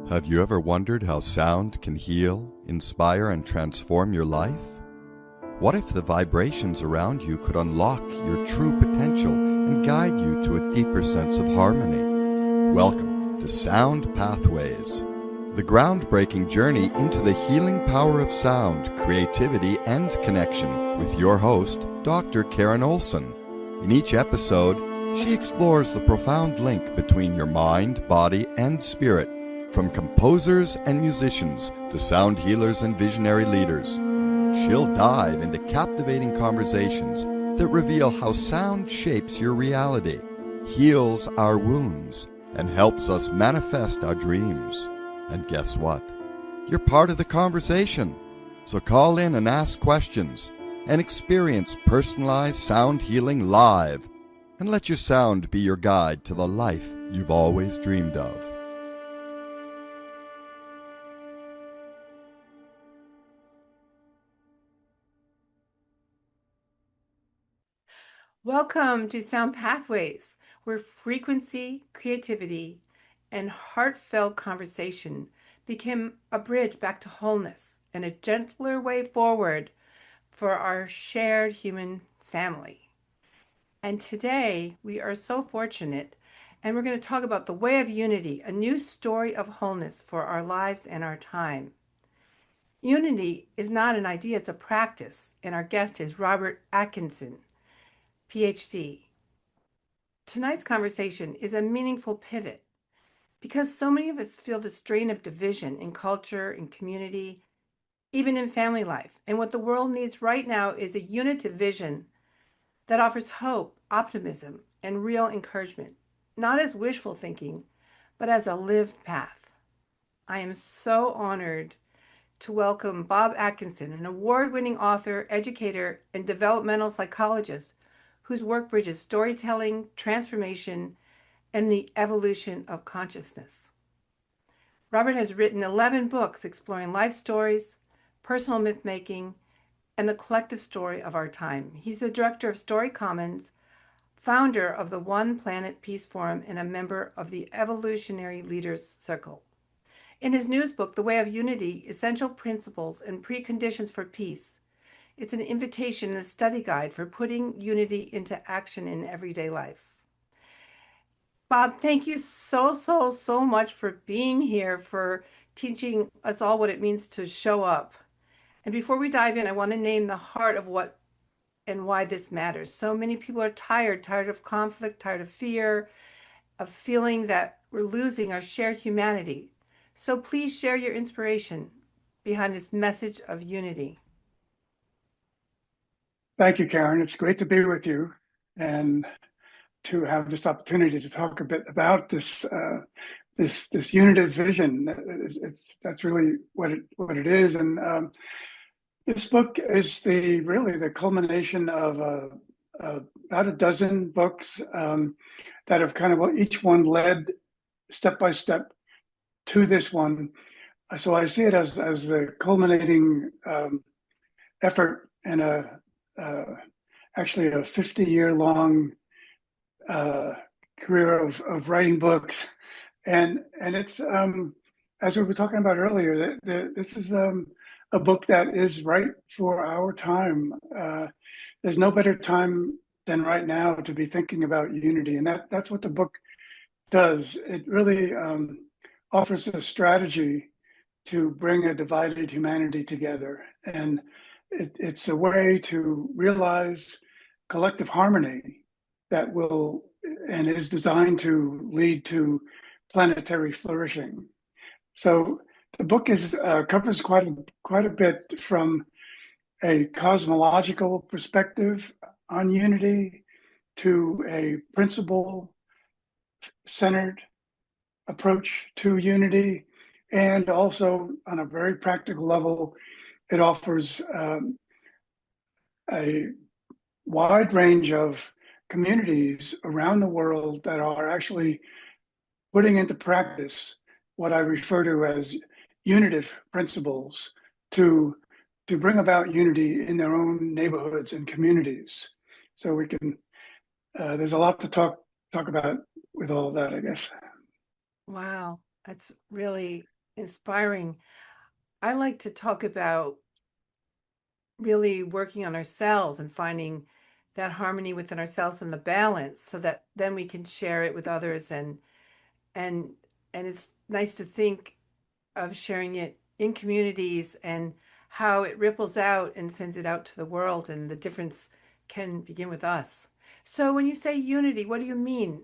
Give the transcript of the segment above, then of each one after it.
Have you ever wondered how sound can heal, inspire, and transform your life? What if the vibrations around you could unlock your true potential and guide you to a deeper sense of harmony? Welcome to Sound Pathways, the groundbreaking journey into the healing power of sound, creativity, and connection with your host, Dr. Karen Olson. In each episode, she explores the profound link between your mind, body, and spirit, from composers and musicians to sound healers and visionary leaders. She'll dive into captivating conversations that reveal how sound shapes your reality, heals our wounds, and helps us manifest our dreams. And guess what? You're part of the conversation. So call in and ask questions and experience personalized sound healing live. And let your sound be your guide to the life you've always dreamed of. Welcome to Sound Pathways, where frequency, creativity, and heartfelt conversation become a bridge back to wholeness and a gentler way forward for our shared human family. And today we are so fortunate, and we're going to talk about the way of unity, a new story of wholeness for our lives and our time. Unity is not an idea, it's a practice, and our guest is Robert Atkinson, PhD. Tonight's conversation is a meaningful pivot because so many of us feel the strain of division in culture, in community, even in family life. And what the world needs right now is a unitive vision that offers hope, optimism, and real encouragement, not as wishful thinking, but as a lived path. I am so honored to welcome Bob Atkinson, an award-winning author, educator, and developmental psychologist whose work bridges storytelling, transformation, and the evolution of consciousness. Robert has written 11 books exploring life stories, personal myth making, and the collective story of our time. He's the director of Story Commons, founder of the One Planet Peace Forum, and a member of the Evolutionary Leaders Circle. In his newest book, The Way of Unity, Essential Principles and Preconditions for Peace, it's an invitation and a study guide for putting unity into action in everyday life. Bob, thank you so much for being here, for teaching us all what it means to show up. And before we dive in, I want to name the heart of what and why this matters. So many people are tired of conflict, tired of fear, of feeling that we're losing our shared humanity. So please share your inspiration behind this message of unity. Thank you, Karen. It's great to be with you and to have this opportunity to talk a bit about this unitive vision. That's really what it is. And this book is really the culmination of about a dozen books that have kind of each one led step by step to this one. So I see it as the culminating effort in actually a 50-year-long career of writing books, and it's as we were talking about earlier, this is a book that is right for our time. There's no better time than right now to be thinking about unity, and that's what the book does. It really offers a strategy to bring a divided humanity together, and it's a way to realize collective harmony that will and is designed to lead to planetary flourishing. So the book covers quite a bit, from a cosmological perspective on unity to a principle-centered approach to unity, and also on a very practical level, it offers a wide range of communities around the world that are actually putting into practice what I refer to as unitive principles to bring about unity in their own neighborhoods and communities. So we can there's a lot to talk about with all of that, I guess. Wow. That's really inspiring. I like to talk about really working on ourselves and finding that harmony within ourselves and the balance so that then we can share it with others and and it's nice to think of sharing it in communities and how it ripples out and sends it out to the world and the difference can begin with us. So when you say unity, what do you mean?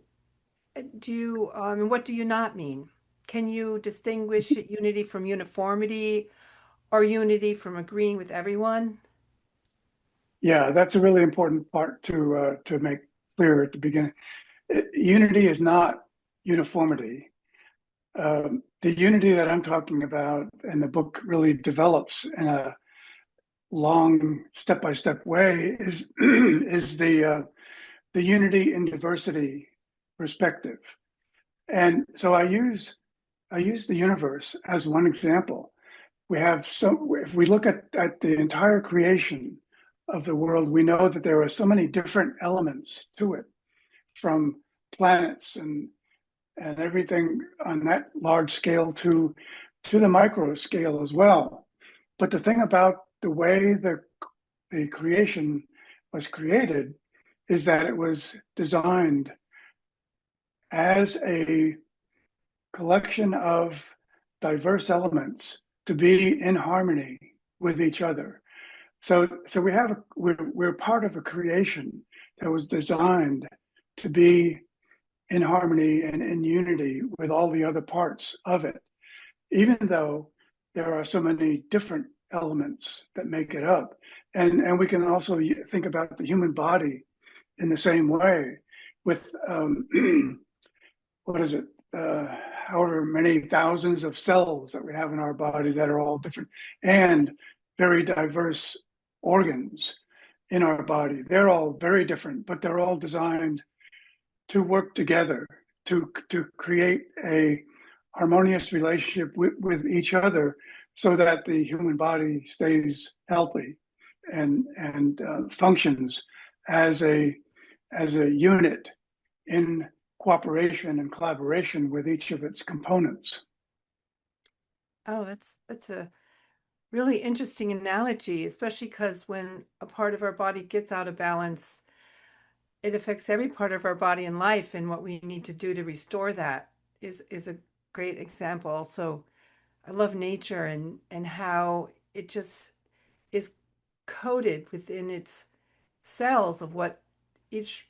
Do you and what do you not mean? Can you distinguish unity from uniformity or unity from agreeing with everyone? Yeah, that's a really important part to make clear at the beginning. Unity is not uniformity. The unity that I'm talking about and the book really develops in a long step-by-step way is is the unity in diversity perspective. And so I use the universe as one example. We have so if we look at the entire creation of the world, we know that there are so many different elements to it, from planets and everything on that large scale to the micro scale as well. But the thing about the way the creation was created is that it was designed as a collection of diverse elements to be in harmony with each other. So we're part of a creation that was designed to be in harmony and in unity with all the other parts of it, even though there are so many different elements that make it up. And we can also think about the human body in the same way with what is it, however many thousands of cells that we have in our body that are all different and very diverse organs in our body. They're all very different, but they're all designed to work together to create a harmonious relationship with each other so that the human body stays healthy and functions as a unit in cooperation and collaboration with each of its components. Oh, that's a really interesting analogy, especially because when a part of our body gets out of balance, it affects every part of our body and life, and what we need to do to restore that is a great example. Also, I love nature and how it just is coded within its cells of what each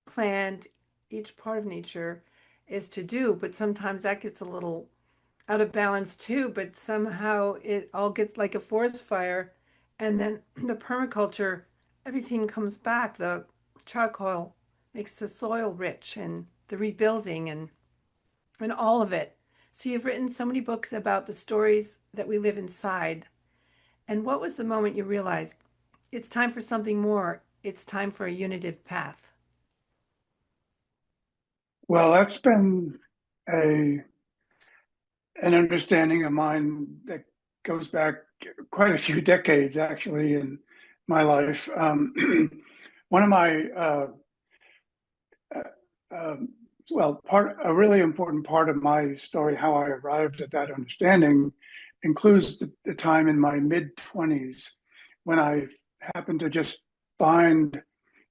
plant, each part of nature is to do. But sometimes that gets a little out of balance too, but somehow it all gets like a forest fire. And then the permaculture, everything comes back. The charcoal makes the soil rich and the rebuilding and all of it. So you've written so many books about the stories that we live inside. And what was the moment you realized it's time for something more? It's time for a unitive path. Well, that's been a an understanding of mine that goes back quite a few decades, actually, in my life. One of my uh, um, well, a really important part of my story, how I arrived at that understanding, includes the time in my mid 20s when I happened to just find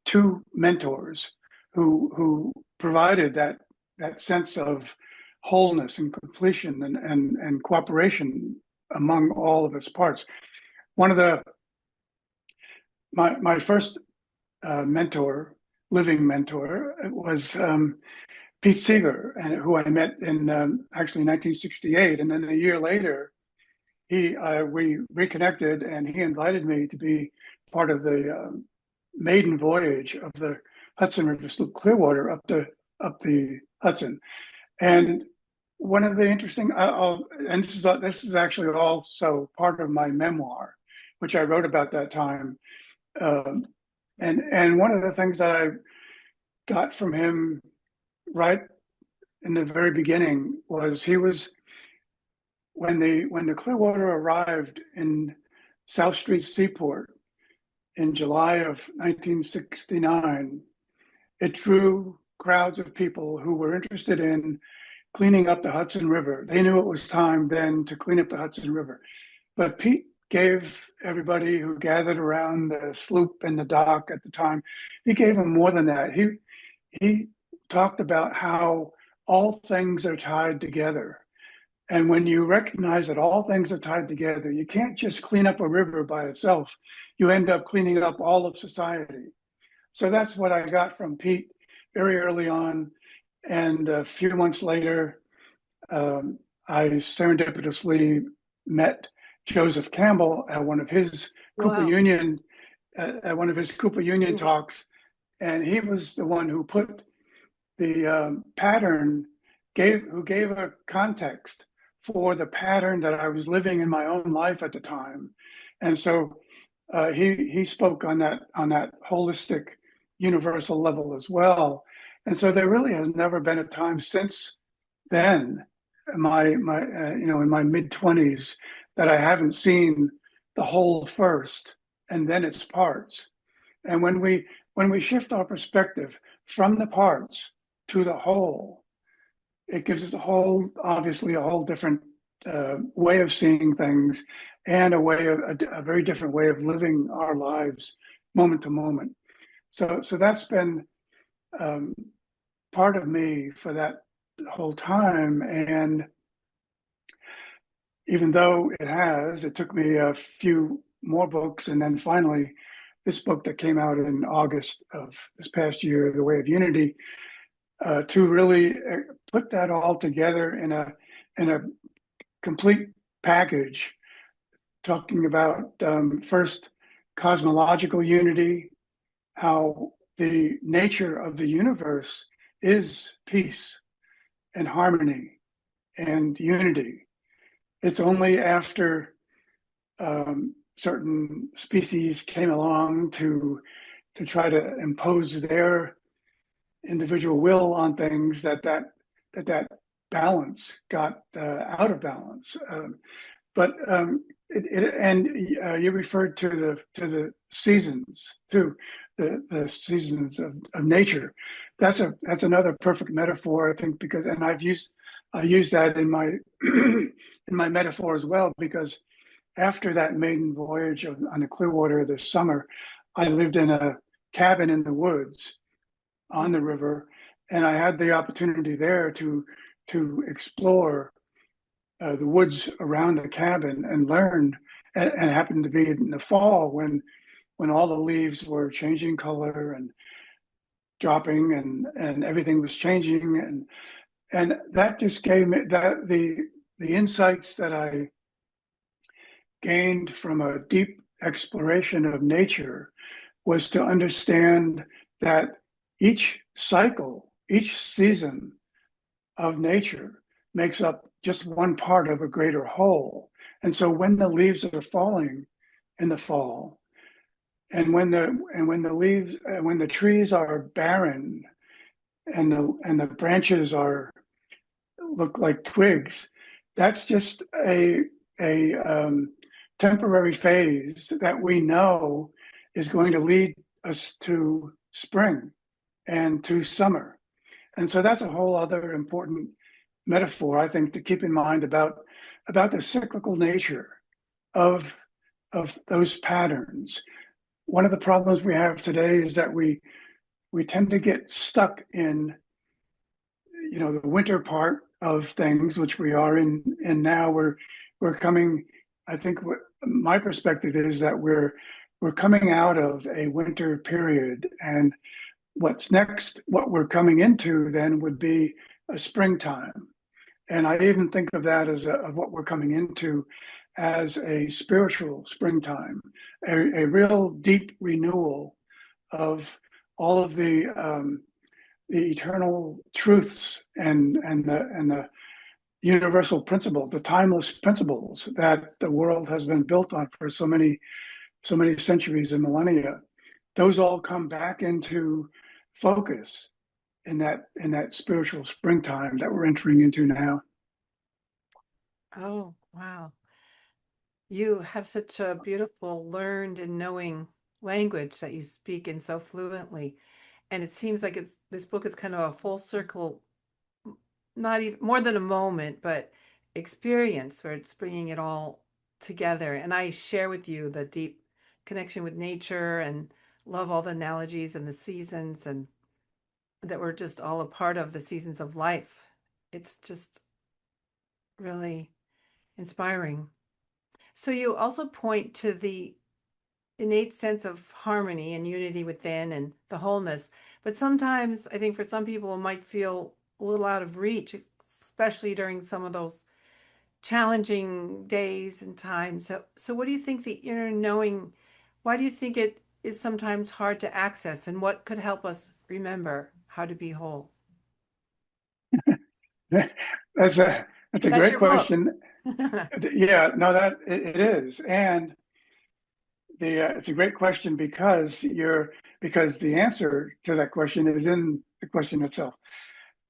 two mentors who provided that sense of wholeness and completion and cooperation among all of its parts. One of the my first mentor, living mentor, was Pete Seeger, who I met in actually 1968, and then a year later, we reconnected, and he invited me to be part of the maiden voyage of the Hudson River Sloop Clearwater up the Hudson. And one of the interesting, and this is actually also part of my memoir, which I wrote about that time. Um, and one of the things that I got from him right in the very beginning was he was when the Clearwater arrived in South Street Seaport in July of 1969, it drew crowds of people who were interested in cleaning up the Hudson River. They knew it was time then to clean up the Hudson River. But Pete gave everybody who gathered around the sloop and the dock at the time, he gave them more than that. He talked about how all things are tied together. And when you recognize that all things are tied together, you can't just clean up a river by itself. You end up cleaning up all of society. So that's what I got from Pete very early on. And a few months later, I serendipitously met Joseph Campbell at one of his Cooper Wow. Union Mm. talks, and he was the one who put the pattern who gave a context for the pattern that I was living in my own life at the time, and so he spoke on that holistic universal level as well, and so there really has never been a time since then, in my mid-20s, that I haven't seen the whole first and then its parts. And when we shift our perspective from the parts to the whole, it gives us obviously a whole different way of seeing things, and a very different way of living our lives moment to moment. So that's been um, part of me for that whole time. And even though it took me a few more books, and then finally this book that came out in August of this past year, The Way of Unity, to really put that all together in a complete package, talking about first cosmological unity, how the nature of the universe is peace and harmony and unity. It's only after certain species came along to try to impose their individual will on things that balance got out of balance. But you referred to the seasons too, the seasons of nature. That's another perfect metaphor, I think, because and I use that in my in my metaphor as well, because after that maiden voyage on the Clearwater this summer, I lived in a cabin in the woods on the river, and I had the opportunity there to explore the woods around the cabin and learn. And happened to be in the fall when all the leaves were changing color and dropping, and everything was changing, and that just gave me that the insights that I gained from a deep exploration of nature was to understand that each cycle, each season of nature makes up just one part of a greater whole. And so when the leaves are falling in the fall, and when the trees are barren, and the branches are look like twigs, that's just a temporary phase that we know is going to lead us to spring and to summer. And so that's a whole other important metaphor, I think, to keep in mind about the cyclical nature of those patterns. One of the problems we have today is that we tend to get stuck in the winter part of things, which we are in now. We're coming. I think my perspective is that we're coming out of a winter period, and what's next, what we're coming into then would be a springtime. And I even think of that of what we're coming into as a spiritual springtime, a real deep renewal of all of the eternal truths and the universal principle, the timeless principles that the world has been built on for so many centuries and millennia. Those all come back into focus in that spiritual springtime that we're entering into now. Oh, wow. You have such a beautiful, learned, and knowing language that you speak in so fluently. And it seems like this book is kind of a full circle not even more than a moment, but experience where it's bringing it all together. And I share with you the deep connection with nature and love all the analogies and the seasons, and that we're just all a part of the seasons of life. It's just really inspiring. So you also point to the innate sense of harmony and unity within and the wholeness. But sometimes I think for some people it might feel a little out of reach, especially during some of those challenging days and times. So what do you think the inner knowing, why do you think it is sometimes hard to access, and what could help us remember how to be whole? That's a That's great your book. question. Yeah, no, that it is, and it's a great question because the answer to that question is in the question itself.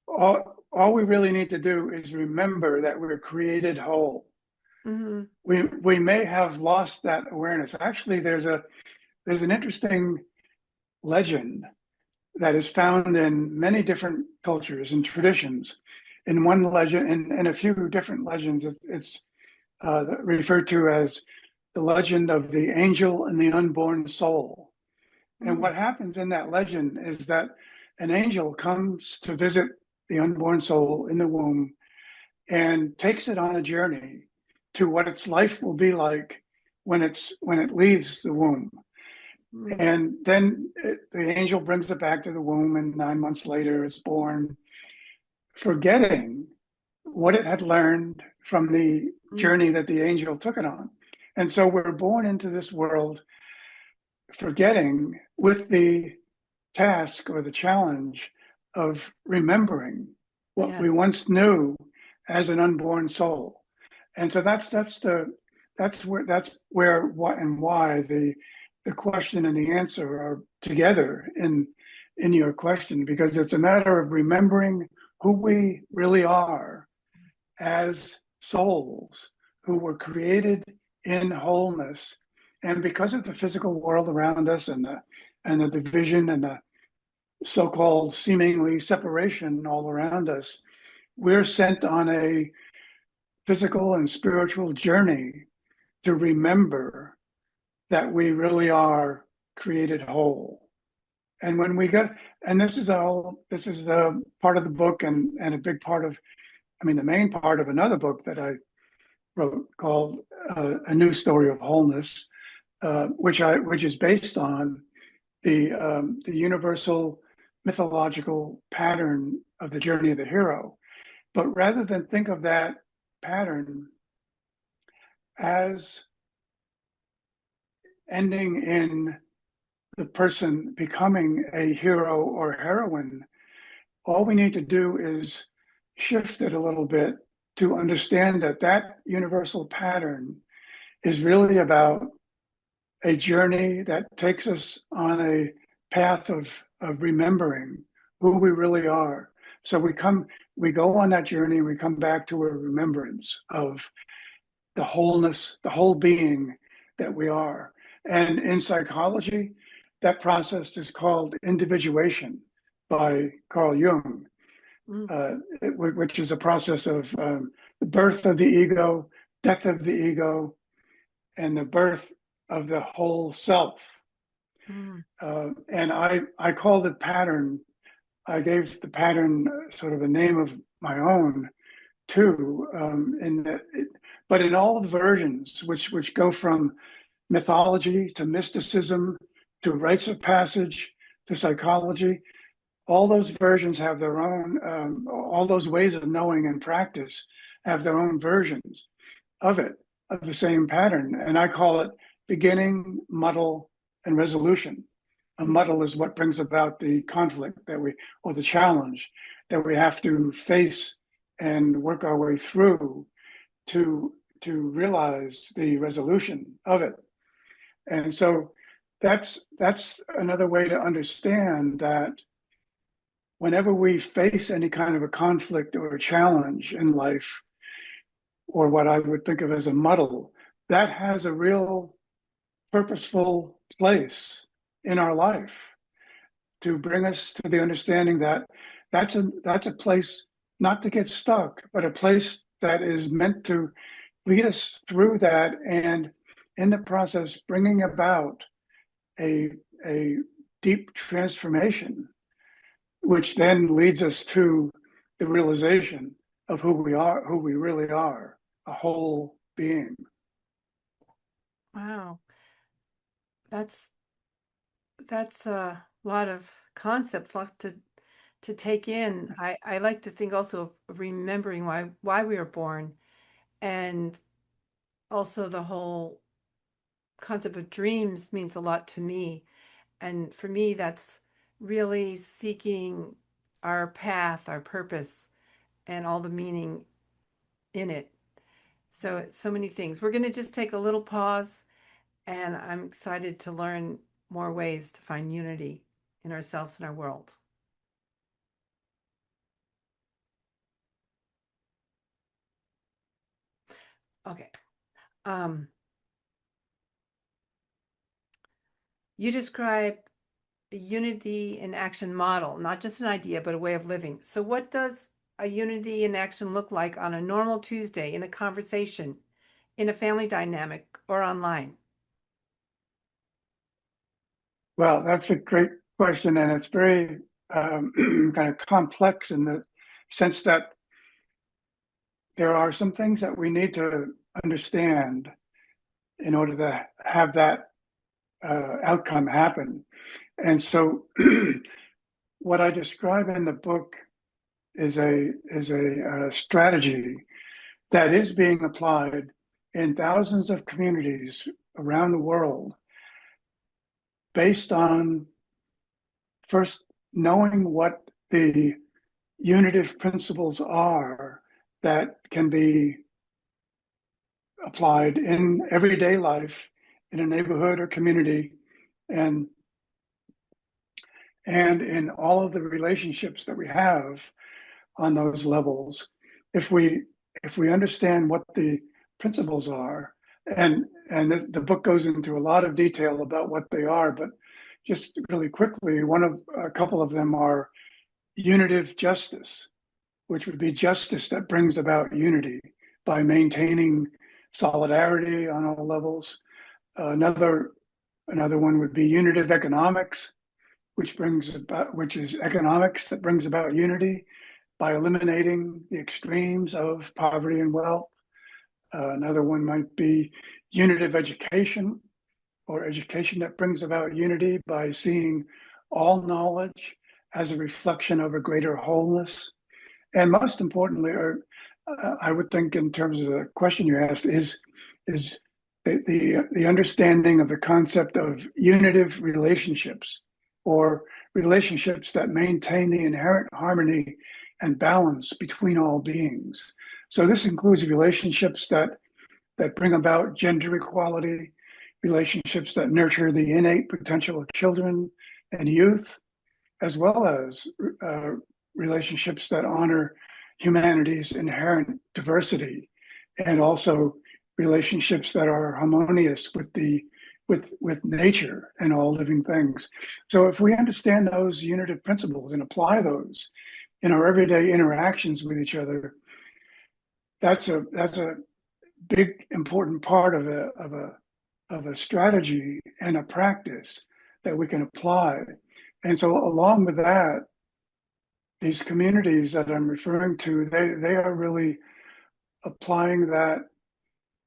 All we really need to do is remember that we're created whole. Hmm. We may have lost that awareness. Actually, there's an interesting legend that is found in many different cultures and traditions. In one legend, in a few different legends, it's referred to as the legend of the angel and the unborn soul. And Mm. what happens in that legend is that an angel comes to visit the unborn soul in the womb and takes it on a journey to what its life will be like when it leaves the womb. Mm. And then the angel brings it back to the womb, and 9 months later, it's born, forgetting what it had learned from the Mm. journey that the angel took it on. And so we're born into this world forgetting with the task or the challenge of remembering what Yeah. we once knew as an unborn soul. And so that's where what and why the question and the answer are together in your question, because it's a matter of remembering who we really are as souls who were created in wholeness. And because of the physical world around us and the division and the so-called seemingly separation all around us, we're sent on a physical and spiritual journey to remember that we really are created whole. And when we go, and this is the part of the book and a big part of, I mean, the main part of another book that I wrote called A New Story of Wholeness, which is based on the universal mythological pattern of the journey of the hero. But rather than think of that pattern as ending in the person becoming a hero or heroine, all we need to do is shift it a little bit to understand that that universal pattern is really about a journey that takes us on a path of remembering who we really are. So we go on that journey, and we come back to a remembrance of the wholeness, the whole being that we are. And in psychology, that process is called individuation by Carl Jung, Mm. which is a process of the birth of the ego, death of the ego, and the birth of the whole self. Mm. And I called it pattern. I gave the pattern sort of a name of my own too. But in all the versions, which go from mythology to mysticism to rites of passage to psychology, all those versions have their own. All those ways of knowing and practice have their own versions of it, of the same pattern. And I call it beginning, muddle, and resolution. A Mm. muddle is what brings about the conflict or the challenge that we have to face and work our way through to realize the resolution of it. And so that's another way to understand that whenever we face any kind of a conflict or a challenge in life, or what I would think of as a muddle, that has a real purposeful place in our life to bring us to the understanding that that's a place not to get stuck, but a place that is meant to lead us through that, and in the process bringing about a deep transformation, which then leads us to the realization of who we are, who we really are, a whole being. Wow. That's a lot of concepts, lot to take in. I like to think also of remembering why we were born, and also the whole concept of dreams means a lot to me. And for me, that's really seeking our path, our purpose, and all the meaning in it. So so many things. We're going to just take a little pause, and I'm excited to learn more ways to find unity in ourselves and our world. Okay. Um, you describe a unity in action model, not just an idea, but a way of living. So what does a unity in action look like on a normal Tuesday, in a conversation, in a family dynamic, or online? Well, that's a great question, and it's very kind of complex in the sense that there are some things that we need to understand in order to have that outcome happen. And so, what I describe in the book is a strategy that is being applied in thousands of communities around the world, based on first knowing what the unitive principles are that can be applied in everyday life in a neighborhood or community, and in all of the relationships that we have on those levels. If we understand what the principles are, and the book goes into a lot of detail about what they are, but just really quickly, a couple of them are unitive justice, which would be justice that brings about unity by maintaining solidarity on all levels. Another one would be unitive economics, which is economics that brings about unity by eliminating the extremes of poverty and wealth. Another one might be unitive education, or education that brings about unity by seeing all knowledge as a reflection of a greater wholeness. And most importantly, or I would think in terms of the question you asked, is the understanding of the concept of unitive relationships, or relationships that maintain the inherent harmony and balance between all beings. So this includes relationships that bring about gender equality, relationships that nurture the innate potential of children and youth, as well as relationships that honor humanity's inherent diversity, and also relationships that are harmonious with nature and all living things. So if we understand those unitive principles and apply those in our everyday interactions with each other, that's a big important part of a strategy and a practice that we can apply. And so along with that, these communities that I'm referring to, they are really applying that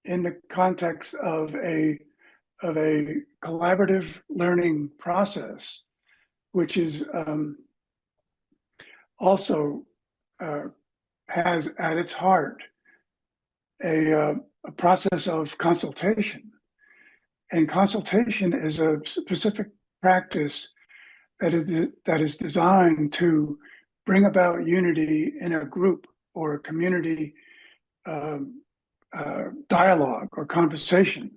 in the context of a collaborative learning process, which is also has at its heart a process of consultation. And consultation is a specific practice that is designed to bring about unity in a group or a community dialogue or conversation.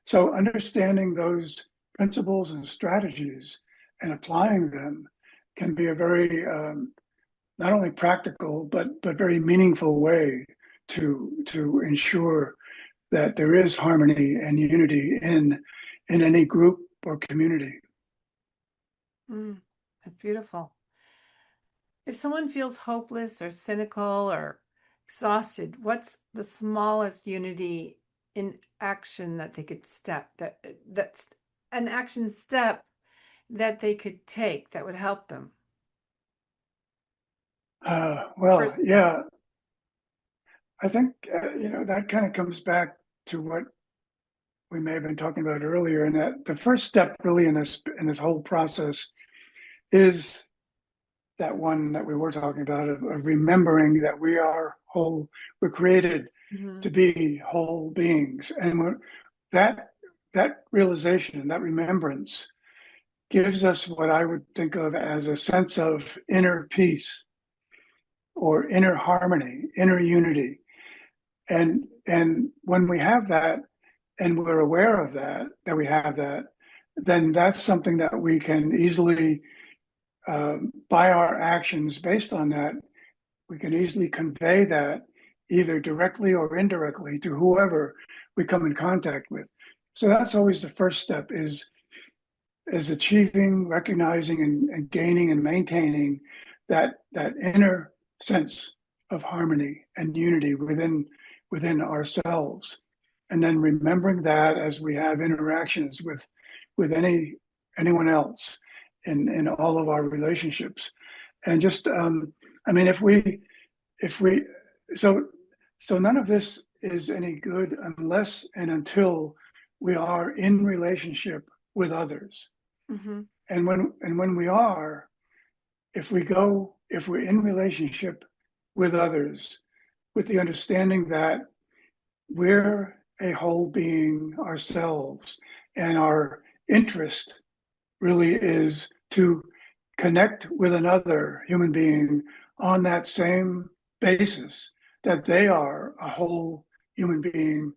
So understanding those principles and strategies and applying them can be a very not only practical but very meaningful way to ensure that there is harmony and unity in any group or community. That's beautiful. If someone feels hopeless or cynical or exhausted, what's the smallest unity in action that they could that's an action step that they could take that would help them? Well, First step. yeah, I think that kind of comes back to what we may have been talking about earlier, and that the first step really in this whole process is that one that we were talking about of remembering that we are whole. We're created Hmm. to be whole beings, and that that realization, that remembrance, gives us what I would think of as a sense of inner peace or inner harmony, inner unity. And when we have that, and we're aware of that we have that, then that's something that we can easily, by our actions based on that, we can easily convey that either directly or indirectly to whoever we come in contact with. So that's always the first step is achieving, recognizing, and gaining and maintaining that inner sense of harmony and unity within ourselves, and then remembering that as we have interactions with anyone else in all of our relationships, and just I mean, if we so so none of this is any good unless and until we are in relationship with others. Hmm. And when we are, if we're in relationship with others, with the understanding that we're a whole being ourselves, and our interest really is to connect with another human being on that same basis, that they are a whole human being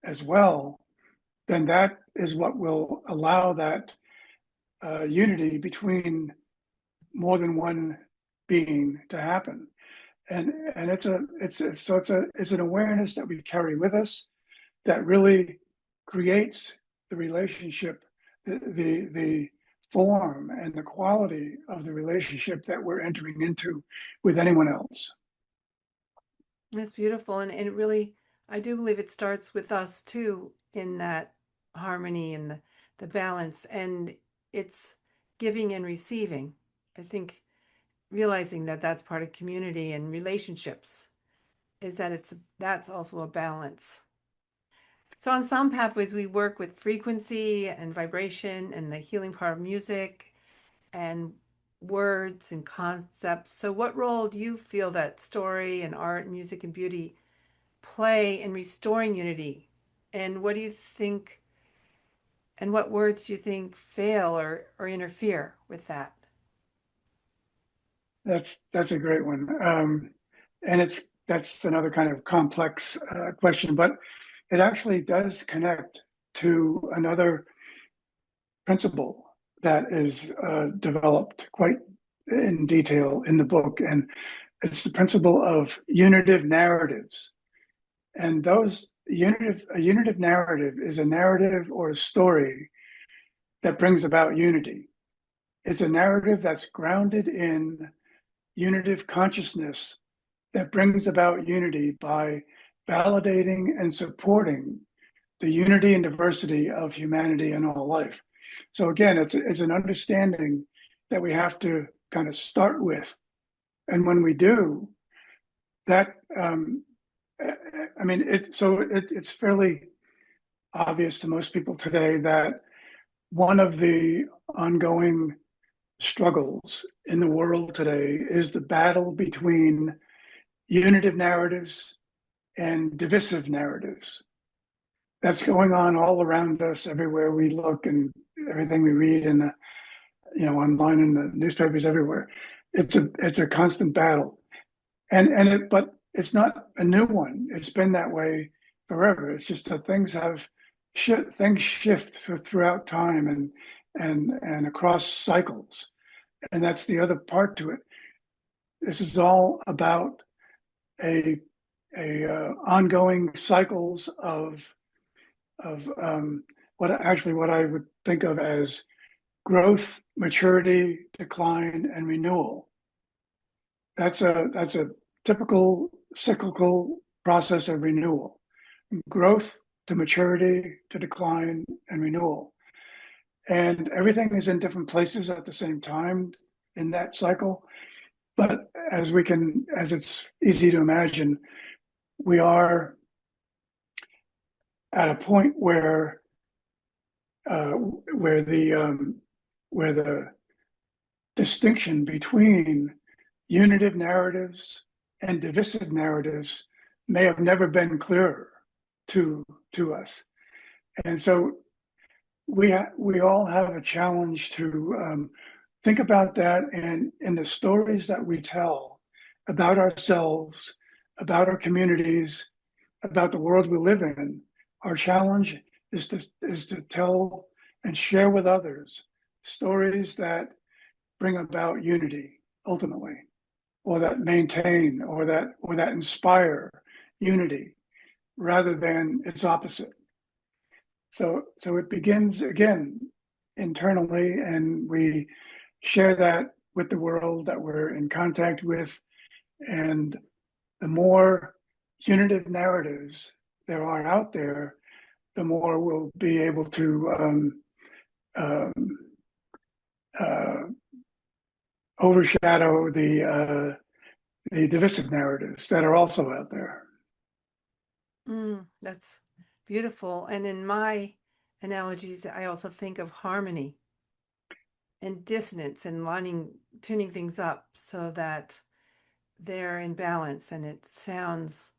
as well, then that is what will allow that unity between more than one being to happen. And it's an awareness that we carry with us that really creates the relationship, the form and the quality of the relationship that we're entering into with anyone else. It's beautiful. And it really, I do believe it starts with us too, in that harmony and the balance. And it's giving and receiving. I think realizing that that's part of community and relationships is that that's also a balance. So on some pathways, we work with frequency and vibration and the healing part of music and words and concepts. So what role do you feel that story and art, music and beauty play in restoring unity? And what do you think, and what words do you think fail or interfere with that? That's a great one, and that's another kind of complex question, but it actually does connect to another principle that is developed quite in detail in the book, and it's the principle of unitive narratives. And a unitive narrative is a narrative or a story that brings about unity. It's a narrative that's grounded in unitive consciousness that brings about unity by validating and supporting the unity and diversity of humanity and all life. So again, it's an understanding that we have to kind of start with, and when we do that, I mean, it's fairly obvious to most people today that one of the ongoing struggles in the world today is the battle between unitive narratives and divisive narratives. That's going on all around us, everywhere we look, and everything we read in the, online in the newspapers everywhere. It's a constant battle, but it's not a new one. It's been that way forever. It's just that things shift throughout time and across cycles, and that's the other part to it. This is all about a ongoing cycles of what I would think of as growth, maturity, decline, and renewal. that's a typical cyclical process of renewal, from growth to maturity to decline and renewal. And everything is in different places at the same time in that cycle. But as it's easy to imagine, we are at a point uh, where the where the distinction between unitive narratives and divisive narratives may have never been clearer to us. And so we all have a challenge to think about that, and in the stories that we tell about ourselves, about our communities, about the world we live in. Our challenge is to tell and share with others stories that bring about unity ultimately, or that maintain, or that inspire unity rather than its opposite. So it begins again internally, and we share that with the world that we're in contact with. And the more unitive narratives there are out there, the more we'll be able to um, uh, overshadow the divisive narratives that are also out there. That's beautiful. And in my analogies, I also think of harmony and dissonance and tuning things up so that they're in balance and it sounds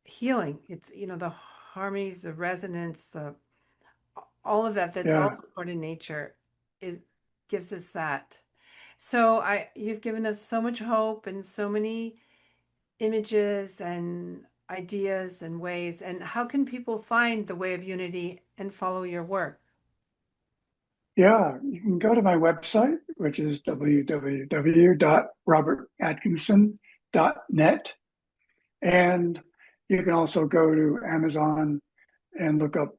healing. It's, the harmonies, the resonance, the all of that that's Yeah, also part of nature is gives us that. So you've given us so much hope and so many images and ideas and ways. And how can people find the way of unity and follow your work? yeah. You can go to my website, which is www.robertatkinson.net, and you can also go to Amazon and look up,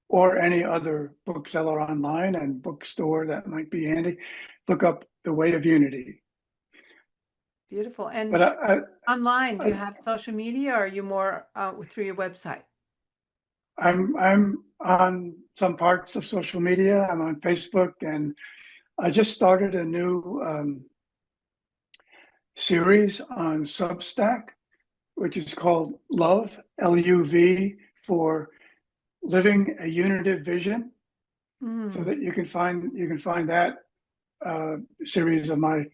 or any other bookseller online and bookstore that might be handy. Look up The Way of Unity. Beautiful. But And online, do you have social media or are you more through your website? I'm on some parts of social media. I'm on Facebook, and I just started a new series on Substack, which is called Love, Luv, for living a unitive vision. So Mm, that you can find that series of my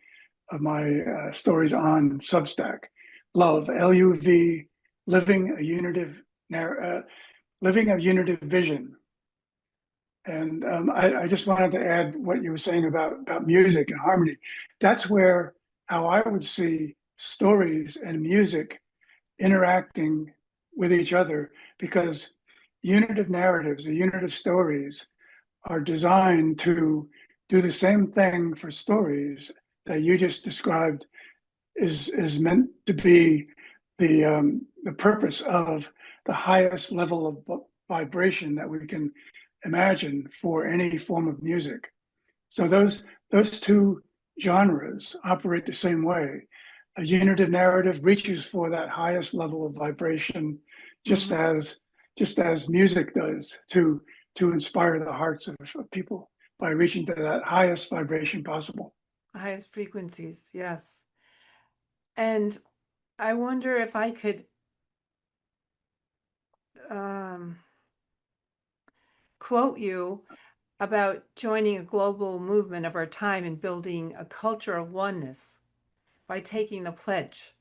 stories on Substack. Love, Luv, living a unitive living a unitive vision. And I just wanted to add what you were saying about music and harmony. That's where how I would see stories and music interacting with each other, because unitive narratives, the unitive stories, are designed to do the same thing for stories that you just described is meant to be the purpose of the highest level of vibration that we can imagine for any form of music. So those two genres operate the same way. A unitive narrative reaches for that highest level of vibration, just mhm. as just as music does to inspire the hearts of people by reaching to that highest vibration possible. Highest frequencies, yes. And I wonder if I could um, quote you about joining a global movement of our time and building a culture of oneness by taking the pledge.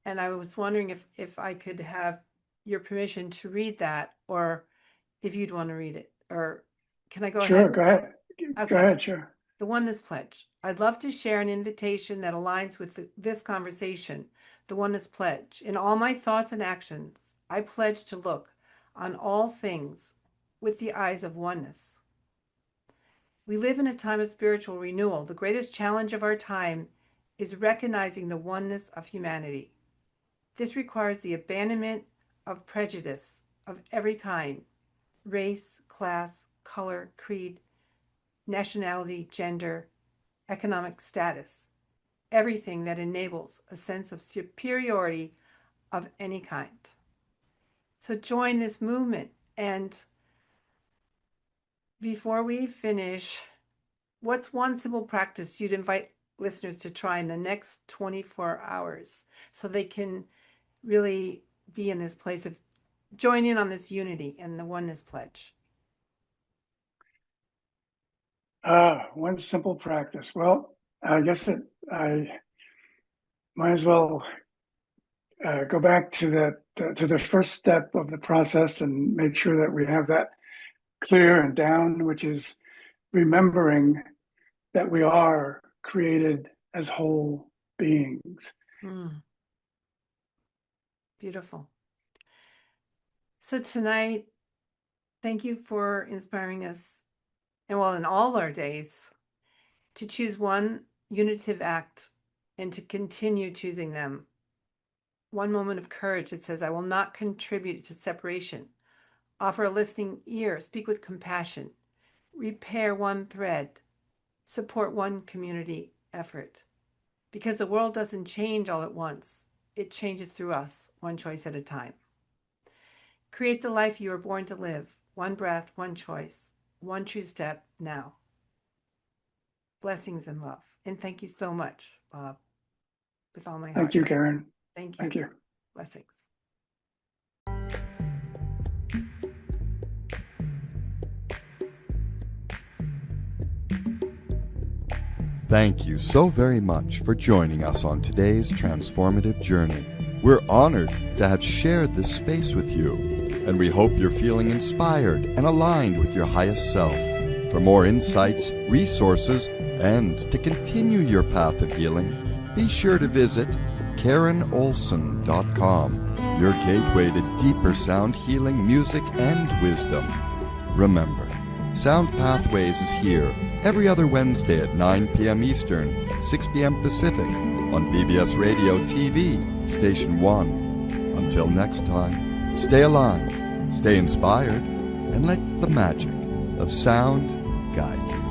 And I was wondering if I could have your permission to read that, or if you'd want to read it, or can I go ahead? Sure, go ahead. Go Okay. ahead, sure. The Oneness Pledge. I'd love to share an invitation that aligns with this conversation, the Oneness Pledge. In all my thoughts and actions, I pledge to look on all things with the eyes of oneness. We live in a time of spiritual renewal. The greatest challenge of our time is recognizing the oneness of humanity. This requires the abandonment of prejudice of every kind: race, class, color, creed, nationality, gender, economic status. everything that enables a sense of superiority of any kind. So join this movement. And before we finish, what's one simple practice you'd invite listeners to try in the next 24 hours so they can really be in this place of join in on this unity and the oneness pledge? One simple practice. Well, I guess I might as well go back to to the first step of the process and make sure that we have that clear and down, which is remembering that we are created as whole beings. Beautiful. So tonight, thank you for inspiring us, and well, in all our days, to choose one unitive act and to continue choosing them. One moment of courage that says, I will not contribute to separation. Offer a listening ear, speak with compassion, repair one thread, support one community effort. Because the world doesn't change all at once. It changes through us, one choice at a time. Create the life you were born to live. One breath, one choice, one true step now. Blessings and love. And thank you so much, Bob, with all my heart. Thank you, Karen. Thank you. Thank you. Blessings. Thank you so very much for joining us on today's transformative journey. We're honored to have shared this space with you, and we hope you're feeling inspired and aligned with your highest self. For more insights, resources, and to continue your path of healing, be sure to visit KarenOlson.com, your gateway to deeper sound healing, music, and wisdom. Remember, Sound Pathways is here every other Wednesday at 9 p.m. Eastern, 6 p.m. Pacific on BBS Radio TV, Station 1. Until next time, stay alive, stay inspired, and let the magic of sound guide you.